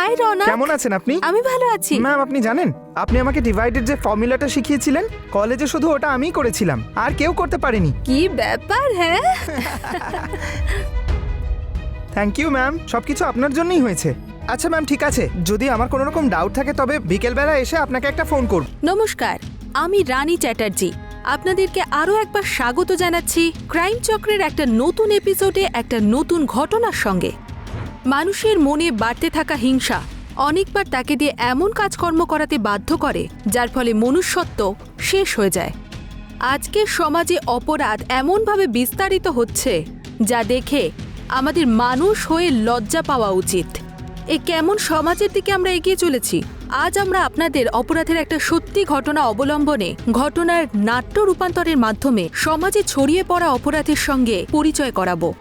High Raunak, কেমন আছেন আপনি? আমি ভালো আছি। ম্যাম আপনি জানেন আপনি আমাকে ডিভাইডেড যে ফর্মুলাটা শিখিয়েছিলেন কলেজে শুধু ওটা আমিই করেছিলাম, আর কেউ করতে পারেনি। কি ব্যাপার? হ্যাঁ, থ্যাংক ইউ ম্যাম, সবকিছু আপনার জন্যই হয়েছে। আচ্ছা ম্যাম ঠিক আছে, যদি আমার কোনো রকম ডাউট থাকে তবে বিকেলবেলা এসে আপনাকে একটা ফোন করব। নমস্কার, আমি রানী চ্যাটার্জি। আপনাদেরকে আরও একবার স্বাগত জানাচ্ছি ক্রাইম চক্রের একটা নতুন এপিসোডে, একটা নতুন ঘটনার সঙ্গে। মানুষের মনে বাড়তে থাকা হিংসা অনেকবার তাকে দিয়ে এমন কাজকর্ম করাতে বাধ্য করে যার ফলে মনুষ্যত্ব শেষ হয়ে যায়। আজকের সমাজে অপরাধ এমনভাবে বিস্তারিত হচ্ছে যা দেখে আমাদের মানুষ হয়ে লজ্জা পাওয়া উচিত। এই কেমন সমাজের দিকে আমরা এগিয়ে চলেছি। আজ আমরা আপনাদের অপরাধের একটা সত্যি ঘটনা অবলম্বনে ঘটনার নাট্য রূপান্তরের মাধ্যমে সমাজে ছড়িয়ে পড়া অপরাধের সঙ্গে পরিচয় করাবো।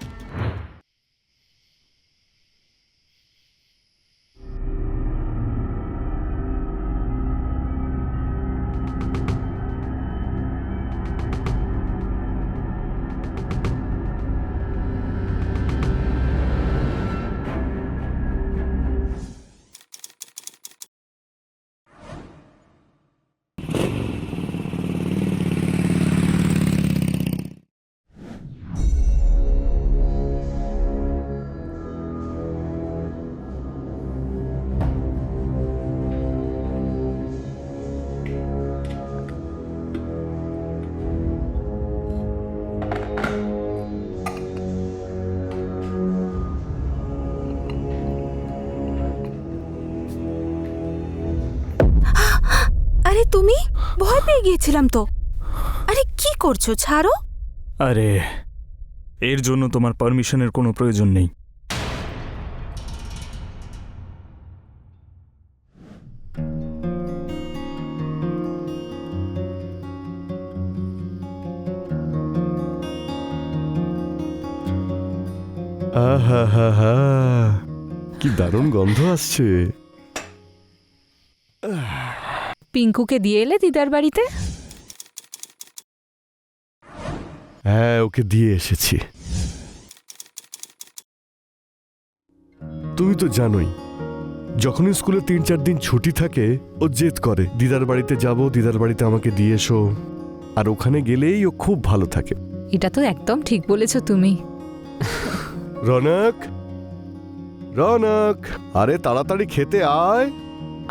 আরে তুমি, ভয় পেয়ে গিয়েছিলাম তো। আরে কি করছো, ছাড়ো। আরে এর জন্য তোমার পারমিশনের কোনো প্রয়োজন নেই। আহা, কি দারুণ গন্ধ আসছে। পিঙ্কুকে দিয়ে এলে দিদার বাড়িতে? হ্যাঁ, ওকে দিয়ে এসেছি। তুমি তো জানোই যখনই স্কুলে ৩-৪ দিন ছুটি থাকে ও জেদ করে দিদার বাড়িতে যাব, দিদার বাড়িতে আমাকে দিয়ে এসো। আর ওখানে গেলেই ও খুব ভালো থাকে। এটা তো একদম ঠিক বলেছো তুমি। রনক, রনক, আরে তাড়াতাড়ি খেতে আয়।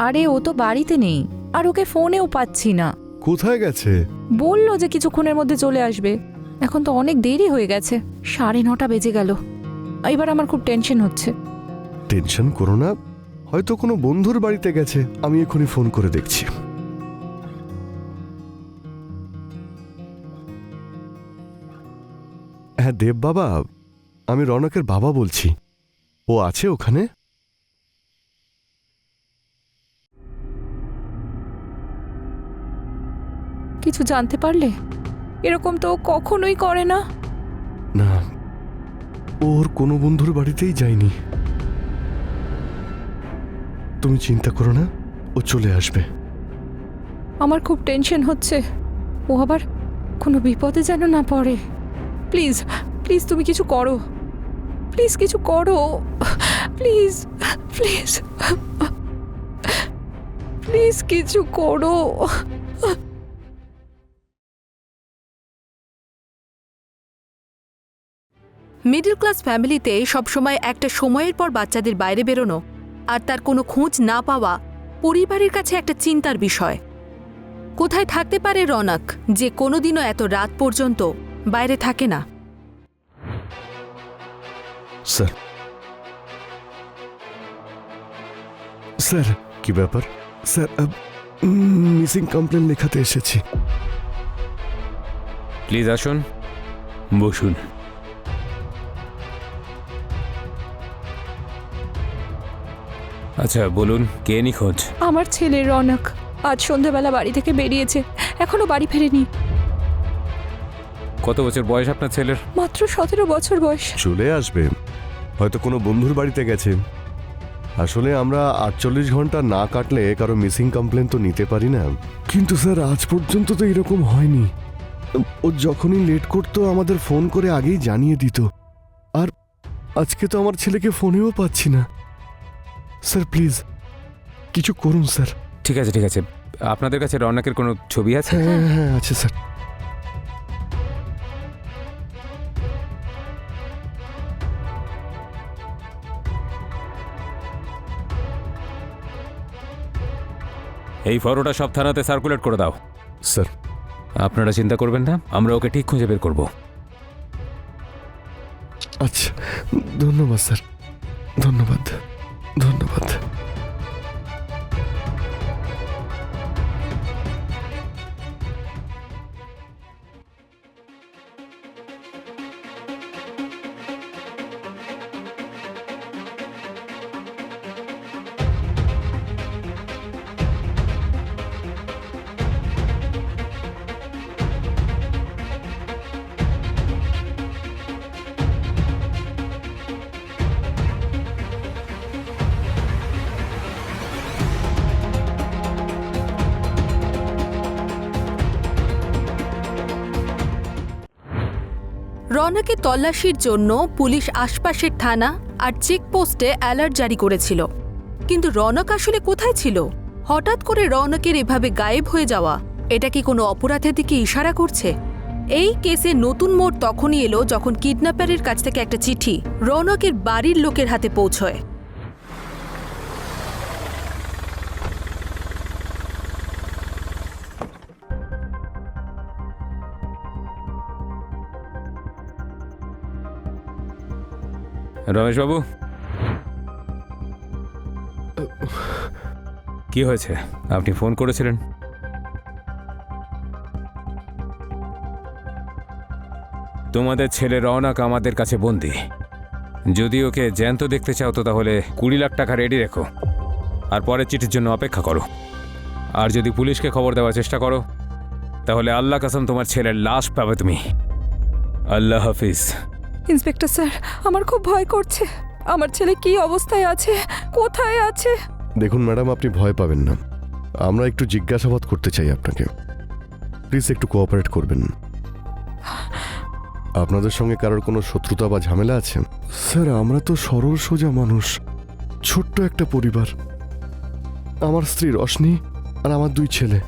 আরে ও তো বাড়িতে নেই, আর ওকে ফোনেও পাচ্ছি না। কোথায় গেছে? বললো যে কিছুক্ষণের মধ্যে চলে আসবে। এখন তো অনেক দেরি হয়ে গেছে, 9:30 বেজে গেল। এবার আমার খুব টেনশন হচ্ছে। টেনশন করো না, হয়তো কোনো বন্ধুর বাড়িতে গেছে। আমি এখনই ফোন করে দেখছি। হ্যাঁ দেব বাবা, আমি রনকের বাবা বলছি। ও আছে ওখানে? কিছু জানতে পারলে? এরকম তো ও কখনোই করে না। না, ওর কোনো বন্ধুর বাড়িতেই যায়নি। তুমি চিন্তা করো না, ও চলে আসবে। আমার খুব টেনশন হচ্ছে, ও আবার কোনো বিপদে যেন না পড়ে। প্লিজ প্লিজ তুমি কিছু করো, প্লিজ কিছু করো, প্লিজ প্লিজ প্লিজ কিছু করো। মিডল ক্লাস ফ্যামিলিতে সবসময় একটা সময়ের পর বাচ্চাদের বাইরে বেরোনো আর তার কোনো খোঁজ না পাওয়া পরিবারের কাছে একটা চিন্তার বিষয়। কোথায় থাকতে পারে রনক যে কোনোদিনও এত রাত পর্যন্ত বাইরে থাকে না? স্যার, স্যার কি ব্যাপার? স্যার মিসিং কমপ্লেন লেখাতে এসেছি। প্লিজ আসুন, বসুন। আচ্ছা বলুন, কে নিখোঁজ? আমার ছেলে রনক আজ সন্ধ্যাবেলা বাড়ি থেকে বেরিয়েছে, এখনো বাড়ি ফেরেনি। কত বছর বয়স আপনার ছেলের? মাত্র 17 বছর বয়স। চলে আসবে, হয়তো কোনো বন্ধুর বাড়িতে গেছে। আসলে আমরা 48 ঘন্টা না কাটলে কারো মিসিং কমপ্লেন তো নিতে পারি না। কিন্তু স্যার আজ পর্যন্ত তো এরকম হয়নি। ও যখনই লেট করতো আমাদের ফোন করে আগেই জানিয়ে দিত। আর আজকে তো আমার ছেলেকে ফোনেও পাচ্ছি না। স্যার প্লিজ কিছু করুন স্যার। ঠিক আছে ঠিক আছে, আপনাদের কাছে রৌনকের কোনো ছবি আছে? হ্যাঁ হ্যাঁ আছে স্যার। এই ফটোটা সব থানাতে সার্কুলেট করে দাও। স্যার আপনারা চিন্তা করবেন না, আমরা ওকে ঠিক খুঁজে বের করব। আচ্ছা, ধন্যবাদ স্যার, ধন্যবাদ ধন্যবাদ। রৌনকে তল্লাশির জন্য পুলিশ আশপাশের থানা আর চেকপোস্টে অ্যালার্ট জারি করেছিল, কিন্তু রৌনক আসলে কোথায় ছিল? হঠাৎ করে রৌনকের এভাবে গায়েব হয়ে যাওয়া, এটা কি কোনো অপরাধের দিকে ইশারা করছে? এই কেসে নতুন মোড় তখনই এলো যখন কিডন্যাপারের কাছ থেকে একটা চিঠি রৌনকের বাড়ির লোকের হাতে পৌঁছয়। রমেশবাবু, কি হয়েছে? আপনি ফোন করেছিলেন? তোমাদের ছেলে রৌনক আমাদের কাছে বন্দি। যদি ওকে জ্যান্ত দেখতে চাও তো তাহলে 20 লাখ টাকা রেডি রেখো আর পরের চিঠির জন্য অপেক্ষা করো। আর যদি পুলিশকে খবর দেওয়ার চেষ্টা করো তাহলে আল্লাহ কসম তোমার ছেলের লাশ পাবে তুমি। আল্লাহ হাফিজ। ইন্সপেক্টর স্যার, আমার খুব ভয় করছে। আমার ছেলে কি অবস্থায় আছে, কোথায় আছে? দেখুন ম্যাডাম, আপনি ভয় পাবেন না, আমরা একটু জিজ্ঞাসাবাদ করতে চাই আপনাকে, প্লিজ একটু কোঅপারেট করবেন। আপনাদের সঙ্গে কারোর কোনো শত্রুতা বা ঝামেলা আছে? স্যার আমরা তো সরল সোজা মানুষ, ছোট্ট একটা পরিবার। আমার স্ত্রী রশনি আর আমার 2 ছেলে,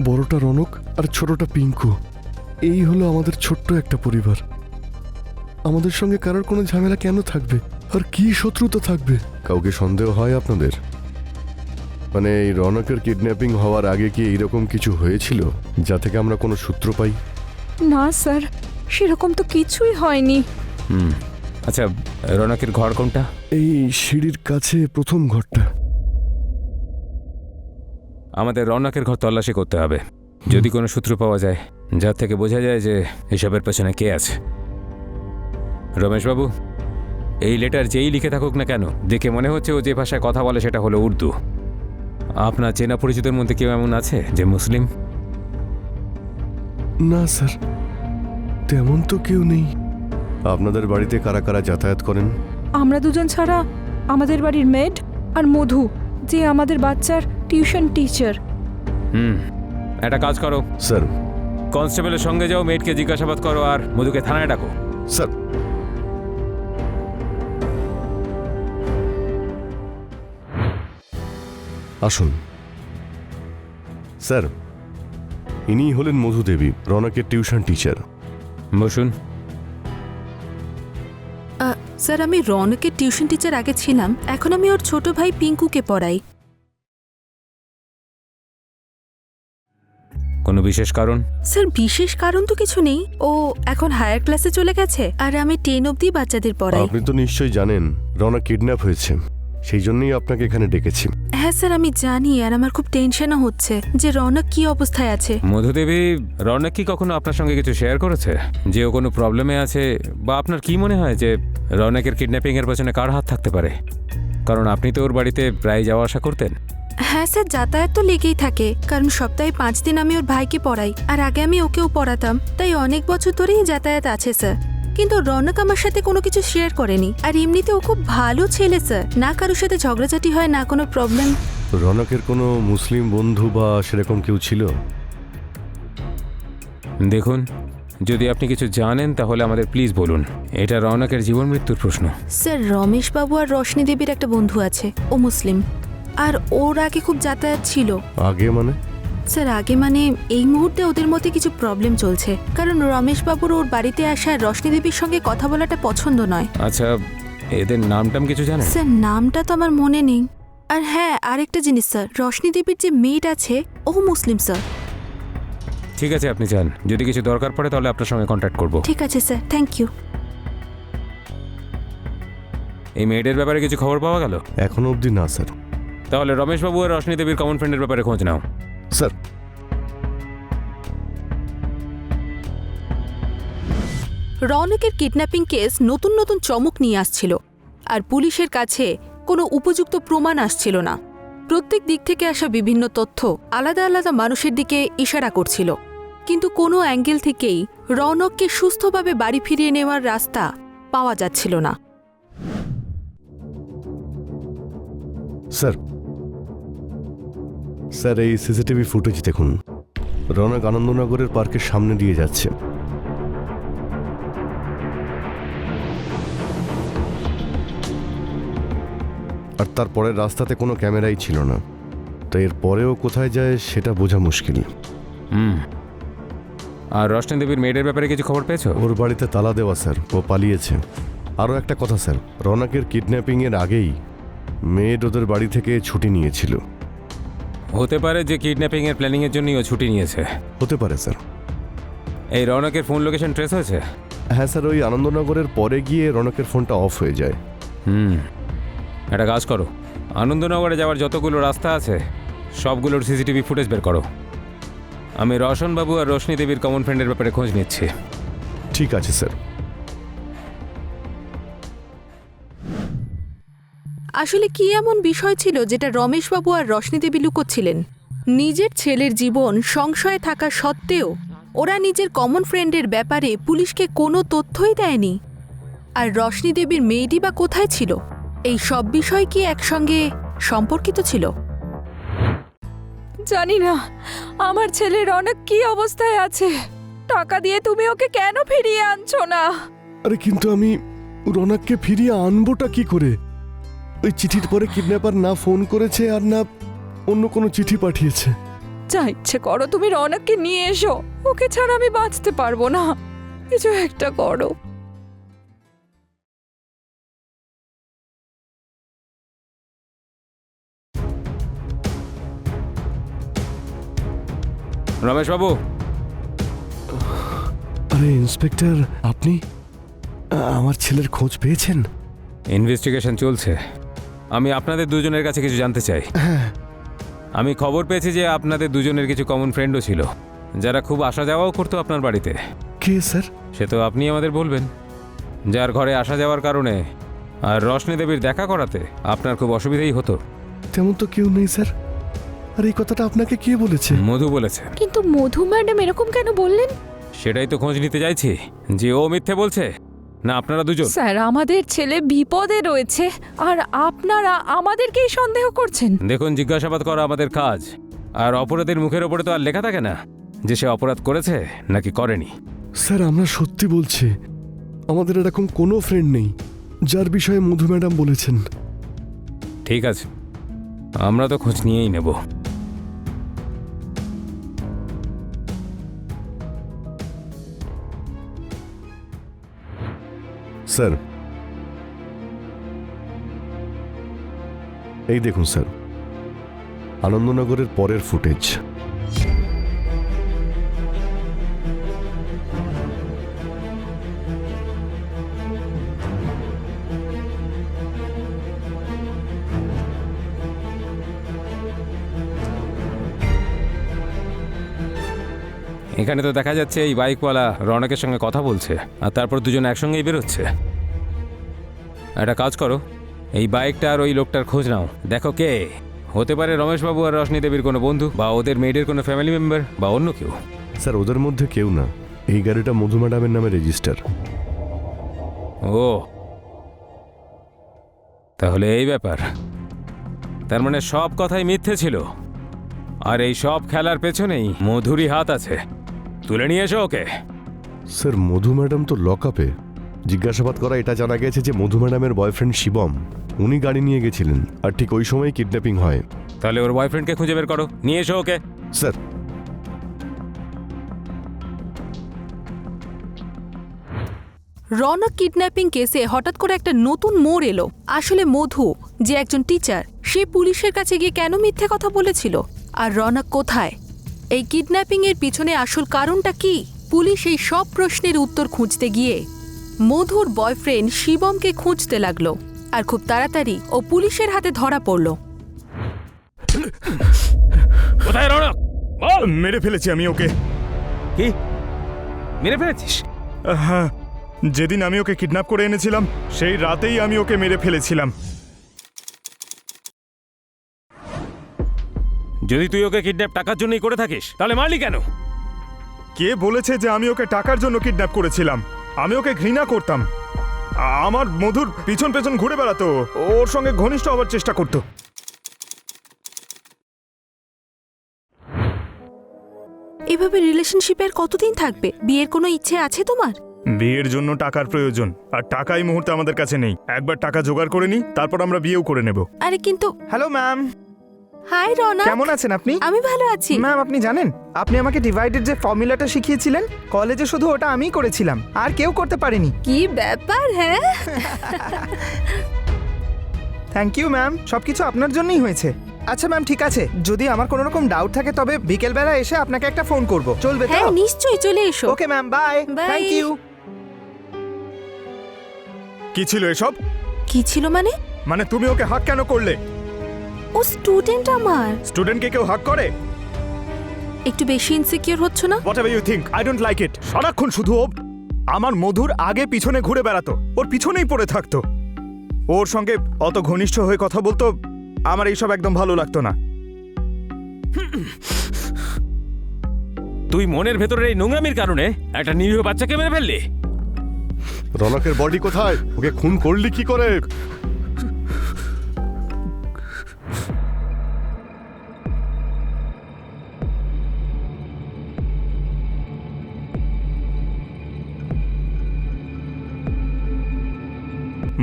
বড়টা রনক আর ছোটটা পিঙ্কু। এই হলো আমাদের ছোট্ট একটা পরিবার। আমাদের সঙ্গে কারোর কোনো ঝামেলা কেন থাকবে, আর কি শত্রুতা থাকবে? কাউকে সন্দেহ হয় আপনাদের? মানে এই রনকের কিডন্যাপিং হওয়ার আগে কি এইরকম কিছু হয়েছিল যা থেকে আমরা কোনো সূত্র পাই? না স্যার, সেরকম তো কিছুই হয়নি। আচ্ছা, রৌনকের ঘর কোনটা? এই সিঁড়ির কাছে প্রথম ঘরটা। আমাদের রৌনকের ঘর তল্লাশি করতে হবে, যদি কোনো সূত্র পাওয়া যায় যার থেকে বোঝা যায় যে এসবের পেছনে কে আছে। রমেশবাবু, এই লেটার যেই লিখে থাকুক না কেন, দেখে মনে হচ্ছে ও যে ভাষায় কথা বলে সেটা হলো উর্দু। আপনার চেনা পরিচিতের মধ্যে কেউ এমন আছে যে মুসলিম? না স্যার, তেমন তো কেউ নেই। আপনাদের বাড়িতে কারা কারা যাতায়াত করেন? আমরা 2জন ছাড়া আমাদের বাড়ির মেড আর মধু, যে আমাদের বাচ্চার টিউশন টিচার। একটা কাজ করো স্যার। কনস্টেবলের সঙ্গে যাও, মেয়েটকে জিজ্ঞাসাবাদ করো আর মধুকে থানায় ডাকো। স্যার। আসুন স্যার, ইনি হলেন মধু দেবী, রনকের টিউশন টিচার। বসুন। স্যার, আমি রৌনকের টিউশন টিচার আগে ছিলাম, এখন আমি ওর ছোট ভাই পিঙ্কুকে পড়াই। কোনো বিশেষ কারণ? স্যার, বিশেষ কারণ তো কিছু নেই, ও এখন হায়ার ক্লাসে চলে গেছে আর আমি 10 অবধি বাচ্চাদের পড়াই। আপনি তো নিশ্চয়ই জানেন রনক কিডন্যাপ হয়েছে, সেই জন্যই আপনাকে এখানে ডেকেছি। হ্যাঁ স্যার, আমি জানি, আর আমার খুব টেনশনও হচ্ছে যে রৌনক কি অবস্থায় আছে। মধুদেবী, রৌনক কি কখনো আপনার সঙ্গে কিছু শেয়ার করেছে যে ও কোনো প্রবলেমে আছে? বা আপনার কি মনে হয় যে রৌনকের কিডন্যাপিং এর পেছনে কার হাত থাকতে পারে? কারণ আপনি তো ওর বাড়িতে প্রায় যাওয়া আসা করতেন। হ্যাঁ স্যার, যাতায়াত তো লেগেই থাকে, কারণ সপ্তাহে 5 দিন আমি ওর ভাইকে পড়াই, আর আগে আমি ওকেও পড়াতাম, তাই অনেক বছর ধরেই যাতায়াত আছে স্যার। কিন্তু রৌনক আমার সাথে কোনো কিছু শেয়ার করেনি, আর এমনিতে ও খুব ভালো ছেলে স্যার, না কারোর সাথে ঝগড়াঝাটি হয়, না কোনো প্রবলেম। রনকের কোনো মুসলিম বন্ধু বা সেরকম কেউ ছিল? দেখুন, যদি আপনি কিছু জানেন তাহলে আমাদের প্লিজ বলুন। এটা রৌনকের জীবন মৃত্যুর প্রশ্ন। স্যার, রমেশবাবু আর রশনি দেবীর একটা বন্ধু আছে, ও মুসলিম, আর ওর আগে খুব যাতায়াত ছিল। আগে মানে? স্যার, আগে মানে এই মুহূর্তে ওদের মধ্যে কিছু প্রবলেম চলছে, কারণ রমেশবাবুর ওর বাড়িতে আসা রশনি দেবীর সঙ্গে কথা বলাটা পছন্দ নয়। আচ্ছা, এদের নামটাম কিছু জানেন? স্যার, নামটা তো আমার মনে নেই। আর হ্যাঁ, আরেকটা জিনিস স্যার, রশনি দেবীর যে মেয়েট আছে ও মুসলিম স্যার। ঠিক আছে, আপনি যান। যদি কিছু দরকার পড়ে তাহলে আপনার সঙ্গে কন্ট্যাক্ট করব। ঠিক আছে স্যার, থ্যাংক ইউ। এই মেয়েদের ব্যাপারে কিছু খবর পাওয়া গেল? এখনো অবধি না স্যার। তাহলে রমেশবাবু আর রশনি দেবীর কমন ফ্রেন্ডের ব্যাপারে খোঁজ নাও। স্যার, রৌনকের কিডন্যাপিং কেস নতুন নতুন চমক নিয়ে আসছিল, আর পুলিশের কাছে কোনো উপযুক্ত প্রমাণ আসছিল না। প্রত্যেক দিক থেকে আসা বিভিন্ন তথ্য আলাদা আলাদা মানুষের দিকে ইশারা করছিল, কিন্তু কোনো অ্যাঙ্গেল থেকেই রৌনককে সুস্থভাবে বাড়ি ফিরিয়ে নেওয়ার রাস্তা পাওয়া যাচ্ছিল না। স্যার, স্যার এই সিসিটিভি ফুটেজ দেখুন। রৌনক আনন্দনগরের পার্কের সামনে দিয়ে যাচ্ছে। আর তারপরের রাস্তাতে কোনো ক্যামেরাই ছিল না, তো এর পরেও কোথায় যায় সেটা বোঝা মুশকিল। আর রশনি দেবীর মেয়েদের ব্যাপারে কিছু খবর পেয়েছো? ওর বাড়িতে তালা দেওয়া স্যার, ও পালিয়েছে। আরও একটা কথা স্যার, রৌনকের কিডন্যাপিংয়ের আগেই মেয়েড ওদের বাড়ি থেকে ছুটি নিয়েছিল। হতে পারে যে কিডন্যাপিং এর প্ল্যানিং এর জন্যই ও ছুটি নিয়েছে। হতে পারে স্যার। এই রৌনকের ফোন লোকেশন ট্রেস হয়েছে? হ্যাঁ স্যার, ওই আনন্দনগরের পরে গিয়ে রৌনকের ফোনটা অফ হয়ে যায়। একটা কাজ করো, আনন্দনগরে যাওয়ার যতগুলো রাস্তা আছে সবগুলোর সিসিটিভি ফুটেজ বের করো। আমি রোশনবাবু আর রোশনি দেবীর কমন ফ্রেন্ডের ব্যাপারে খোঁজ নিচ্ছি। ঠিক আছে স্যার। আসলে কি এমন বিষয় ছিল যেটা রমেশবাবু আর রশনি দেবী লুকোচ্ছিলেন? নিজের ছেলের জীবন সংশয়ে থাকা সত্ত্বেও ওরা নিজের কমন ফ্রেন্ডের ব্যাপারে পুলিশকে কোনো তথ্যই দেয়নি। আর রশনি দেবীর মেয়েটি বা কোথায় ছিল? এই সব বিষয় কি একসঙ্গে সম্পর্কিত ছিল? জানি না আমার ছেলের অনেক কি অবস্থায় আছে। টাকা দিয়ে তুমি ওকে কেন ফিরিয়ে আনছো না? আরে কিন্তু আমি রৌনককে ফিরিয়ে আনবোটা কি করে? ওই চিঠির পরে কিডন্যাপার না ফোন করেছে আর না অন্য কোনো চিঠি পাঠিয়েছে। যা ইচ্ছে করো, তুমি রৌনককে নিয়ে এসো। ওকে ছাড়া আমি বাঁচতে পারবো না। কিছু একটা করো। রমেশবাবু, আরে ইন্সপেক্টর, আপনি আমার ছেলের খোঁজ পেয়েছেন? ইনভেস্টিগেশন চলছে। আমি আপনাদের দুজনের কাছে কিছু জানতে চাই। আমি খবর পেয়েছি যে আপনাদের দুজনের কিছু কমন ফ্রেন্ডও ছিল, যারা খুব আসা যাওয়াও করতো আপনার বাড়িতে। কে স্যার? সে তো আপনি আমাদের বলবেন। যার ঘরে আসা যাওয়ার কারণে আর রশনি দেবীর দেখা করাতে আপনার খুব অসুবিধাই হতো। তেমন তো কেউ নেই স্যার। আর এই কথাটা আপনাকে কে বলেছে? মধু বলেছে। কিন্তু মধু ম্যাডাম এরকম কেন বললেন? সেটাই তো খোঁজ নিতে চাইছি, যে ও মিথ্যে বলছে না আপনারা দুজন। স্যার, আমাদের ছেলে বিপদে রয়েছে আর আপনারা আমাদেরকেই সন্দেহ করছেন। দেখুন, জিজ্ঞাসাবাদ করা আমাদের কাজ, আর অপরাধের মুখের ওপরে তো আর লেখা থাকে না যে সে অপরাধ করেছে নাকি করেনি। স্যার, আমরা সত্যি বলছি, আমাদের এরকম কোনো ফ্রেন্ড নেই যার বিষয়ে মধু ম্যাডাম বলেছেন। ঠিক আছে, আমরা তো খোঁজ নিয়েই নেব। স্যার, এই দেখুন স্যার, আনন্দনগরের পরের ফুটেজ। এখানে তো দেখা যাচ্ছে এই বাইকওয়ালা রৌনকের সঙ্গে কথা বলছে, আর তারপর দুজন একসঙ্গেই বেরোচ্ছে। একটা কাজ করো, এই বাইকটা আর ওই লোকটার খোঁজ নাও। দেখো কে হতে পারে, রমেশবাবু আর রশনি দেবীর কোনো বন্ধু, বা ওদের মেয়েদের কোনো ফ্যামিলি মেম্বার, বা অন্য কেউ। স্যার, ওদের মধ্যে কেউ না। এই গাড়িটা মধু ম্যাডামের নামে রেজিস্টার। ও, তাহলে এই ব্যাপার। তার মানে সব কথাই মিথ্যে ছিল, আর এই সব খেলার পেছনেই মধুরই হাত আছে। তুলে নিয়ে এসো ওকে। স্যার মধু ম্যাডাম তো লকআপে। জিজ্ঞাসাবাদ করা এটা জানা গেছে যে মধু ম্যাডামের বয়ফ্রেন্ড শিবম, উনি গাড়ি নিয়ে গেছিলেন আর ঠিক ওই সময় কিডন্যাপিং হয়। তাহলে ওর বয়ফ্রেন্ডকে খুঁজে বের করো, নিয়ে এসো ওকে। স্যার রনক কিডন্যাপিং কেসে হঠাৎ করে একটা নতুন মোড় এলো। আসলে মধু, যে একজন টিচার, সে পুলিশের কাছে গিয়ে কেন মিথ্যে কথা বলেছিল? আর রনক কোথায়? এই কিডন্যাপিং এর পিছনে আসল কারণটা কি? পুলিশ এই সব প্রশ্নের উত্তর খুঁজতে গিয়ে মধুর বয়ফ্রেন্ড শিবমকে খুঁজতে লাগলো, আর খুব তাড়াতাড়ি ও পুলিশের হাতে ধরা পড়ল। কোথায় রৌনক? বল। মেরে ফেলেছি আমি ওকে। কি মেরে ফেলেছিস? হ্যাঁ, যেদিন আমি ওকে কিডন্যাপ করে এনেছিলাম সেই রাতেই আমি ওকে মেরে ফেলেছিলাম। যদি তুই ওকে কিডন্যাপ টাকার জন্যই করে থাকিস তাহলে মারলি কেন? কে বলেছে যে আমি ওকে টাকার জন্য কিডন্যাপ করেছিলাম? আমি ওকে ঘৃণা করতাম। আমার মধুর পিছন পেছন ঘুরে বেড়াতো, ওর সঙ্গে ঘনিষ্ঠ হওয়ার চেষ্টা করতো। এভাবে রিলেশনশিপে আর কতদিন থাকবে? বিয়ের কোনো ইচ্ছে আছে তোমার? বিয়ের জন্য টাকার প্রয়োজন, আর টাকা এই মুহূর্তে আমাদের কাছে নেই। একবার টাকা জোগাড় করে নিই, তারপর আমরা বিয়েও করে নেব। আরে কিন্তু হ্যালো ম্যাম, হাই রনক, কেমন আছেন আপনি? আমি ভালো আছি। ম্যাম আপনি জানেন, আপনি আমাকে ডিভাইডেড যে ফর্মুলাটা শিখিয়েছিলেন কলেজে, শুধু ওটা আমিই করেছিলাম, আর কেউ করতে পারেনি। কি ব্যাপার? হ্যাঁ, থ্যাংক ইউ ম্যাম, সবকিছু আপনার জন্যই হয়েছে। আচ্ছা ম্যাম ঠিক আছে, যদি আমার কোনো রকম ডাউট থাকে তবে বিকেলবেলা এসে আপনাকে একটা ফোন করব, চলবে তো? হ্যাঁ নিশ্চয়ই, চলে এসো। Okay ma'am, bye. Bye. Thank you. কি ছিল এসব? কি ছিল মানে? মানে তুমি ওকে হাক কেন করলে? ও স্টুডেন্ট আমার। স্টুডেন্টকে কেউ হাক করে? একটু বেশি ইনসিকিউর হচ্ছ না? Whatever you think, I don't like it. সারাক্ষণ শুধু ও আমার মধুর আগে পিছনে ঘুরে বেড়াতো, ওর পিছনেই পড়ে থাকতো, ওর সঙ্গে অত ঘনিষ্ঠ হয়ে কথা বলতো। আমার এইসব একদম ভালো লাগতো না। তুই মনের ভেতরের এই নোংরামির কারণে একটা নিরীহ বাচ্চাকে মেরে ফেললি। রনকের বডি কোথায়? ওকে খুন করলি কি করে?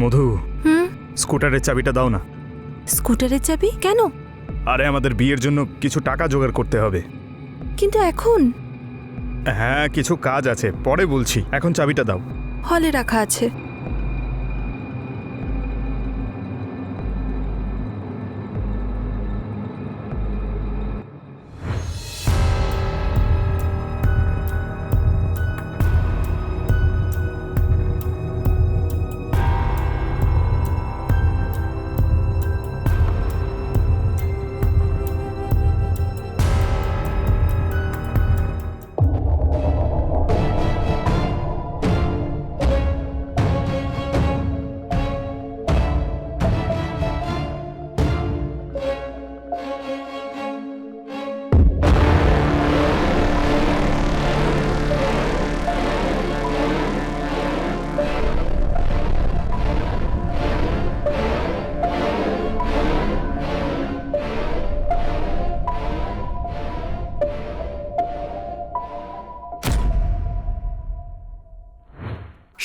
মধু, হুম, স্কুটারের চাবিটা দাও না। স্কুটারের চাবি কেন? আরে আমাদের বিয়ের জন্য কিছু টাকা জোগাড় করতে হবে। কিন্তু এখন হ্যাঁ, কিছু কাজ আছে, পরে বলছি, এখন চাবিটা দাও। হলে রাখা আছে।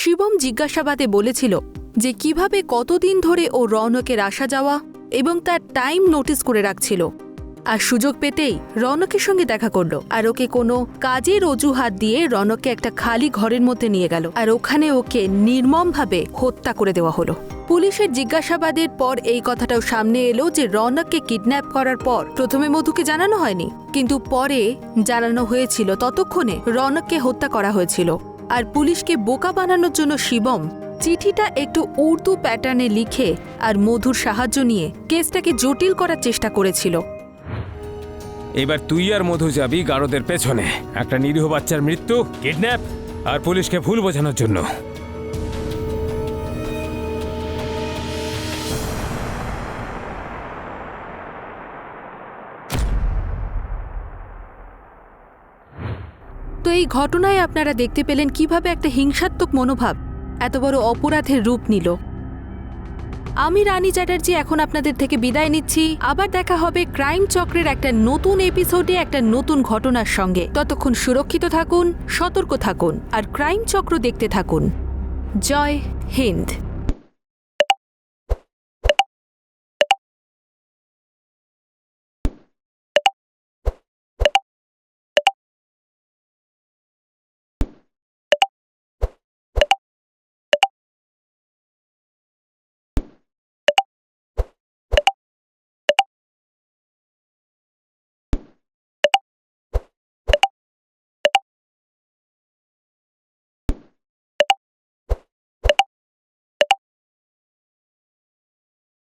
শিবম জিজ্ঞাসাবাদে বলেছিল যে কিভাবে কতদিন ধরে ও রৌনকের আসা যাওয়া এবং তার টাইম নোটিস করে রাখছিল, আর সুযোগ পেতেই রৌনকের সঙ্গে দেখা করলো, আর ওকে কোনো কাজের অজুহাত দিয়ে রৌনককে একটা খালি ঘরের মধ্যে নিয়ে গেল, আর ওখানে ওকে নির্মমভাবে হত্যা করে দেওয়া হলো। পুলিশের জিজ্ঞাসাবাদের পর এই কথাটাও সামনে এলো যে রৌনককে কিডন্যাপ করার পর প্রথমে মধুকে জানানো হয়নি, কিন্তু পরে জানানো হয়েছিল। ততক্ষণে রৌনককে হত্যা করা হয়েছিল। আর পুলিশকে বোকা বানানোর জন্য শিবম চিঠিটা একটু উর্দু প্যাটার্নে লিখে আর মধুর সাহায্য নিয়ে কেসটাকে জটিল করার চেষ্টা করেছিল। এবার তুই আর মধু যাবি গারদের পেছনে, একটা নিরীহ বাচ্চার মৃত্যু, কিডন্যাপ আর পুলিশকে ভুল বোঝানোর জন্য। তো এই ঘটনায় আপনারা দেখতে পেলেন কিভাবে একটা হিংসাত্মক মনোভাব এত বড় অপরাধের রূপ নিল। আমি রানী চ্যাটার্জি এখন আপনাদের থেকে বিদায় নিচ্ছি। আবার দেখা হবে ক্রাইম চক্রের একটা নতুন এপিসোডে একটা নতুন ঘটনার সঙ্গে। ততক্ষণ সুরক্ষিত থাকুন, সতর্ক থাকুন আর ক্রাইম চক্র দেখতে থাকুন। জয় হিন্দ।